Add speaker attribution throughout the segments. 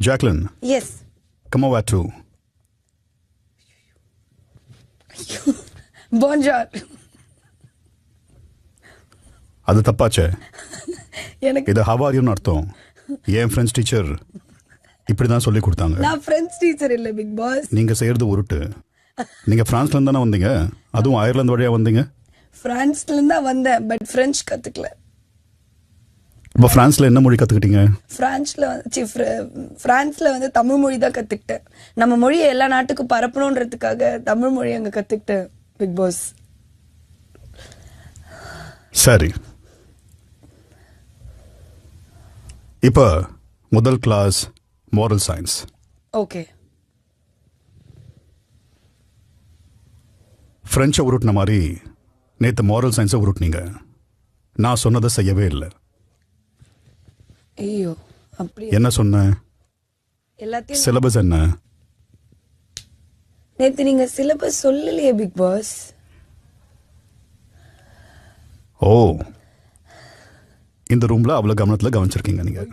Speaker 1: Jacqueline.
Speaker 2: Yes.
Speaker 1: Come over too.
Speaker 2: Bonjour.
Speaker 1: அது தப்பாச்சே.
Speaker 2: எனக்கு
Speaker 1: இது how are you ன்னு அர்த்தம். என் ஃப்ரெண்ட்ஸ் டீச்சர் இப்படி தான் சொல்லி கொடுத்தாங்க.
Speaker 2: நான் ஃப்ரெண்ட்ஸ் டீச்சர் இல்லை பிக் பாஸ்.
Speaker 1: நீங்க செய்யறது உருட்டு. நீங்க பிரான்ஸ்ல இருந்து தானே வந்தீங்க, அதுவும் அயர்லாந்து வழியா வந்தீங்க.
Speaker 2: பிரான்ஸ்ல இருந்து தான் வந்தேன், பட் பிரெஞ்சு கத்துக்கல.
Speaker 1: இப்போ பிரான்ஸ்ல என்ன மொழி கத்துக்கிட்டீங்க?
Speaker 2: பிரான்ஸ்ல வந்து தமிழ் மொழி தான் கத்துக்கிட்டேன். நம்ம மொழியை எல்லா நாட்டுக்கும் பரப்பணுன்றதுக்காக தமிழ் மொழி அங்க கத்துக்கிட்டேன் பிக் பாஸ்.
Speaker 1: சரி, இப்போ முதல் கிளாஸ் மாரல் சயின்ஸ்.
Speaker 2: ஓகே.
Speaker 1: பிரெஞ்சை உருட்டின மாதிரி நேற்று மாரல் சயின்ஸை உருட்டினீங்க. நான் சொன்னதை செய்யவே இல்லை.
Speaker 2: ஐயோ, அப்படி
Speaker 1: என்ன சொன்னேன்?
Speaker 2: எல்லாத்தையும்
Speaker 1: சிலபஸ் என்ன?
Speaker 2: நேத்து நீங்க சிலபஸ் சொல்லலையே பிக் பாஸ்.
Speaker 1: ஓ, இந்த ரூம்ல அவ்வளவு கவனத்துல கவனிச்சிருக்கீங்க நீங்க.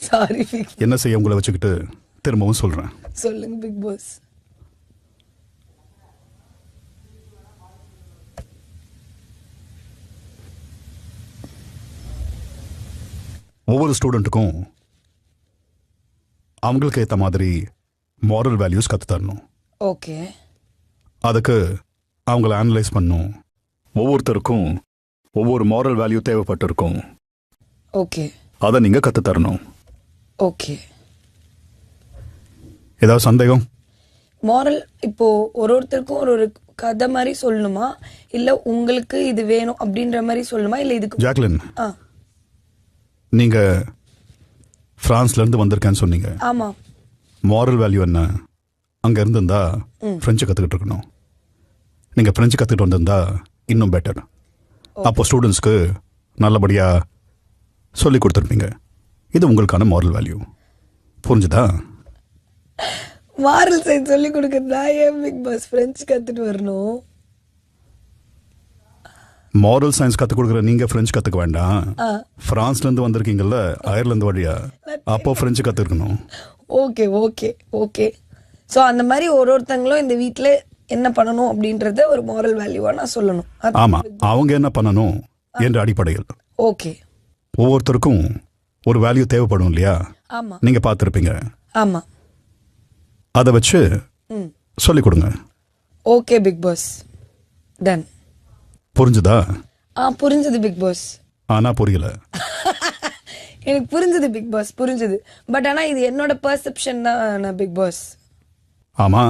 Speaker 2: Sorry Bigg.
Speaker 1: என்ன செய்ய உங்களை வச்சுக்கிட்டு திரும்பவும் சொல்றேன்.
Speaker 2: சொல்லுங்க பிக் பாஸ்.
Speaker 1: ஒவ்வொரு ஸ்டூடெண்ட்டுக்கும் அவங்களுக்கு ஏற்ற மாதிரி மாரல் வேல்யூஸ் கற்று தரணும்.
Speaker 2: ஓகே.
Speaker 1: அதுக்கு அவங்கள அனலைஸ் பண்ணணும். ஒவ்வொருத்தருக்கும் ஒவ்வொரு மாரல் வேல்யூ தேவைப்பட்டிருக்கும்.
Speaker 2: ஓகே.
Speaker 1: அதை நீங்கள் கற்று தரணும்.
Speaker 2: ஓகே.
Speaker 1: ஏதாவது சந்தேகம்?
Speaker 2: மாரல் இப்போ ஒருத்தருக்கும் ஒரு கதை மாதிரி சொல்லணுமா, இல்லை உங்களுக்கு இது வேணும் அப்படின்ற மாதிரி சொல்லணுமா, இல்லை இதுக்கு?
Speaker 1: ஜாக்லின், நீங்க பிரான்ஸ்ல இருந்து வந்திருக்கேன்னு சொன்னீங்க.
Speaker 2: ஆமா.
Speaker 1: மாரல் வேல்யூ என்ன? அங்க இருந்திருந்தா பிரெஞ்சு கத்துக்கிட்டு இருக்கணும். நீங்க பிரெஞ்சு கத்துக்கிட்டு வந்திருந்தா இன்னும் பெட்டர். அப்போ ஸ்டூடெண்ட்ஸ்க்கு நல்லபடியா சொல்லி கொடுத்துருப்பீங்க. இது உங்களுக்கான மாரல் வேல்யூ. புரிஞ்சுதா?
Speaker 2: மாரல் சயின்ஸ் சொல்லி கொடுக்கறதா ஏன் பிக் பாஸ் பிரெஞ்சு கத்துட்டு வரணும்?
Speaker 1: மாரல் சயின்ஸ் கற்றுக் கொடுக்குற நீங்க பிரெஞ்சு கற்றுக்க வேண்டாம். பிரான்ஸ்ல இருந்து வந்திருக்கீங்கல்ல அயர்லாந்து வழியா, அப்போ பிரெஞ்சு கற்றுக்கணும்.
Speaker 2: Okay okay okay. ஸோ அந்த மாதிரி ஒருத்தங்களும் இந்த வீட்டில் என்ன பண்ணணும் அப்படின்றத ஒரு மாரல் வேல்யூவா நான் சொல்லணும்.
Speaker 1: ஆமா, அவங்க என்ன பண்ணணும் என்ற அடிப்படையில்.
Speaker 2: ஓகே.
Speaker 1: ஒவ்வொருத்தருக்கும் ஒரு வேல்யூ தேவைப்படும் இல்லையா?
Speaker 2: ஆமா,
Speaker 1: நீங்க பார்த்துருப்பீங்க.
Speaker 2: ஆமா.
Speaker 1: அதை வச்சு சொல்லிக் கொடுங்க.
Speaker 2: Okay Bigg Boss, done.
Speaker 1: புரிஞ்சுதா?
Speaker 2: புரிஞ்சது பிக் பாஸ்.
Speaker 1: ஆனா புரியல.
Speaker 2: எனக்கு புரிஞ்சது பிக் பாஸ், புரிஞ்சது. பட் ஆனா இது என்னோட பெர்செப்ஷன் தான் பிக் பாஸ்.
Speaker 1: ஆமா.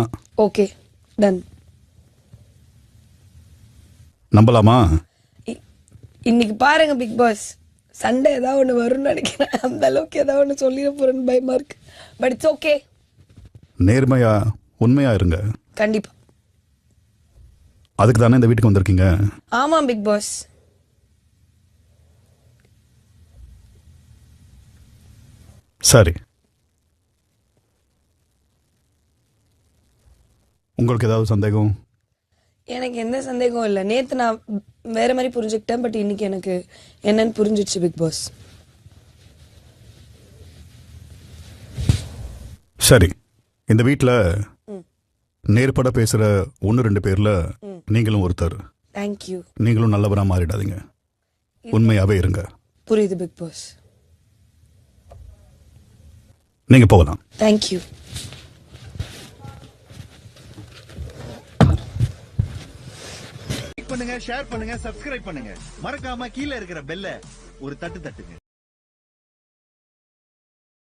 Speaker 2: Okay, done.
Speaker 1: நம்பலாமா?
Speaker 2: இன்னைக்கு பாருங்க பிக் பாஸ், சண்டே ஏதாவது ஒன்று வரும்னு நினைக்கிறேன். அந்த அளவுக்கு ஏதாவது ஒன்று சொல்லிட போறேன்னு பயமா இருக்கு. But it's okay.
Speaker 1: நேர்மையா உண்மையா இருங்க.
Speaker 2: கண்டிப்பா.
Speaker 1: அதுக்கு தானே இந்த வீட்டுக்கு வந்திருக்கீங்க.
Speaker 2: ஆமா பிக் பாஸ்.
Speaker 1: சரி, உங்களுக்கு ஏதாவது சந்தேகம்?
Speaker 2: எனக்கு எந்த சந்தேகம் இல்லை. நேற்று நான் வேற மாதிரி புரிஞ்சுக்கிட்டேன், பட் இன்னைக்கு எனக்கு என்னன்னு புரிஞ்சிடுச்சு பிக் பாஸ்.
Speaker 1: சரி, இந்த வீட்டில் நேர்பட பேசுற 1-2 பேர்ல நீங்களும் ஒருத்தர்.
Speaker 2: தேங்க்யூ.
Speaker 1: நீங்களும் நல்லவரா மாறிடாதீங்க, உண்மையாவே இருங்க.
Speaker 2: புரியுது பிக் பாஸ்.
Speaker 1: நீங்க போகலாம்.
Speaker 2: தேங்க்யூ.
Speaker 3: பண்ணுங்க, ஷேர் பண்ணுங்க, சப்ஸ்கிரைப் பண்ணுங்க. மறக்காம கீழே இருக்கிற பெல்ல ஒரு தட்டு தட்டுங்க.